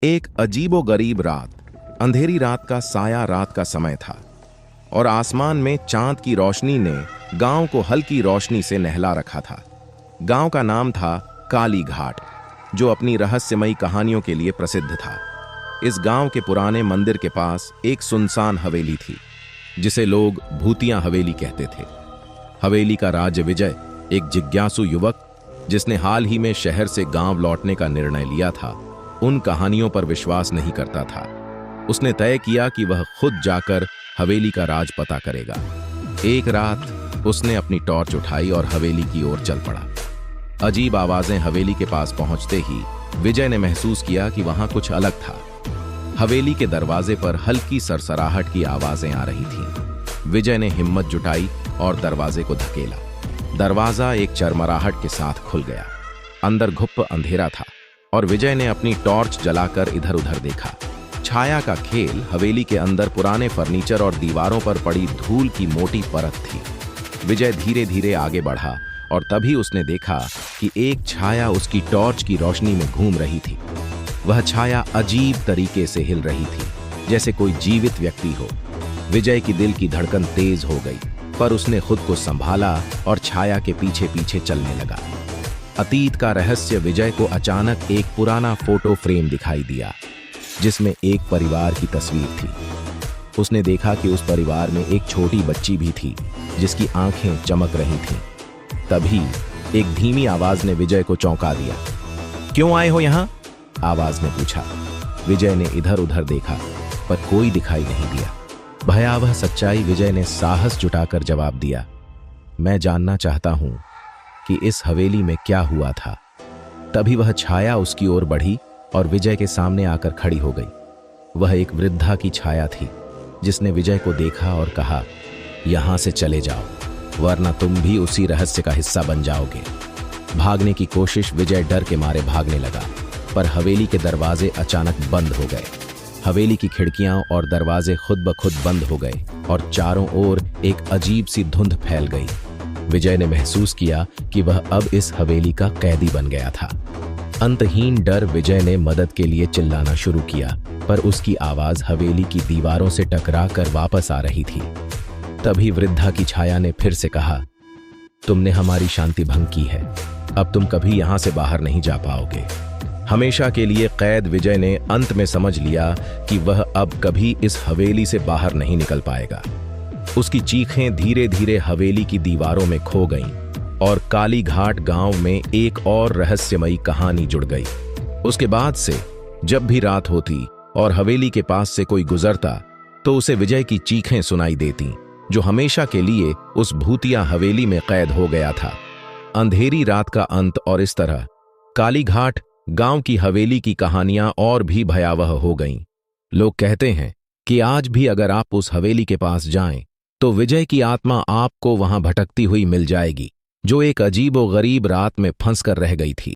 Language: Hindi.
एक अजीबोगरीब रात, अंधेरी रात का साया रात का समय था और आसमान में चांद की रोशनी ने गांव को हल्की रोशनी से नहला रखा था। गांव का नाम था काली घाट, जो अपनी रहस्यमयी कहानियों के लिए प्रसिद्ध था। इस गांव के पुराने मंदिर के पास एक सुनसान हवेली थी, जिसे लोग भूतिया हवेली कहते थे। हवेली का राज विजय, एक जिज्ञासु युवक जिसने हाल ही में शहर से गांव लौटने का निर्णय लिया था, उन कहानियों पर विश्वास नहीं करता था। उसने तय किया कि वह खुद जाकर हवेली का राज पता करेगा। एक रात उसने अपनी टॉर्च उठाई और हवेली की ओर चल पड़ा। अजीब आवाजें हवेली के पास पहुंचते ही विजय ने महसूस किया कि वहां कुछ अलग था। हवेली के दरवाजे पर हल्की सरसराहट की आवाजें आ रही थीं। विजय ने हिम्मत जुटाई और दरवाजे को धकेला। दरवाजा एक चरमराहट के साथ खुल गया। अंदर घुप्प अंधेरा था और विजय ने अपनी टॉर्च जलाकर इधर उधर देखा। छाया का खेल। हवेली के अंदर पुराने फर्नीचर और दीवारों पर पड़ी धूल की मोटी परत थी। विजय धीरे धीरे आगे बढ़ा और तभी उसने देखा कि एक छाया उसकी टॉर्च की रोशनी में घूम रही थी। वह छाया अजीब तरीके से हिल रही थी, जैसे कोई जीवित व्यक्ति हो। विजय की दिल की धड़कन तेज हो गई, पर उसने खुद को संभाला और छाया के पीछे पीछे चलने लगा। अतीत का रहस्य विजय को अचानक एक पुराना फोटो फ्रेम दिखाई दिया, जिसमें एक परिवार की तस्वीर थी। उसने देखा कि उस परिवार में एक छोटी बच्ची भी थी, जिसकी आंखें चमक रही थीं। तभी एक धीमी आवाज ने विजय को चौंका दिया। क्यों आए हो यहां? आवाज ने पूछा। विजय ने इधर उधर देखा, पर कोई दिखाई नहीं दिया। भयावह सच्चाई। विजय ने साहस जुटाकर जवाब दिया, मैं जानना चाहता हूं कि इस हवेली में क्या हुआ था। तभी वह छाया उसकी ओर बढ़ी और विजय के सामने आकर खड़ी हो गई। वह एक वृद्धा की छाया थी, जिसने विजय को देखा और कहा, यहां से चले जाओ, वरना तुम भी उसी रहस्य का हिस्सा बन जाओगे। भागने की कोशिश। विजय डर के मारे भागने लगा, पर हवेली के दरवाजे अचानक बंद हो गए। हवेली की खिड़कियां और दरवाजे खुद ब खुद बंद हो गए और चारों ओर एक अजीब सी धुंध फैल गई। विजय ने महसूस किया कि वह अब इस हवेली का कैदी बन गया था। अंतहीन डर। विजय ने मदद के लिए चिल्लाना शुरू किया, पर उसकी आवाज हवेली की दीवारों से टकराकर वापस आ रही थी। तभी वृद्धा की छाया ने फिर से कहा, तुमने हमारी शांति भंग की है, अब तुम कभी यहां से बाहर नहीं जा पाओगे। हमेशा के लिए कैद। विजय ने अंत में समझ लिया कि वह अब कभी इस हवेली से बाहर नहीं निकल पाएगा। उसकी चीखें धीरे धीरे हवेली की दीवारों में खो गईं और काली घाट गांव में एक और रहस्यमयी कहानी जुड़ गई। उसके बाद से जब भी रात होती और हवेली के पास से कोई गुजरता, तो उसे विजय की चीखें सुनाई देती, जो हमेशा के लिए उस भूतिया हवेली में कैद हो गया था। अंधेरी रात का अंत। और इस तरह काली घाट गांव की हवेली की कहानियां और भी भयावह हो गईं। लोग कहते हैं कि आज भी अगर आप उस हवेली के पास जाएं, तो विजय की आत्मा आपको वहां भटकती हुई मिल जाएगी, जो एक अजीबोगरीब रात में फंस कर रह गई थी।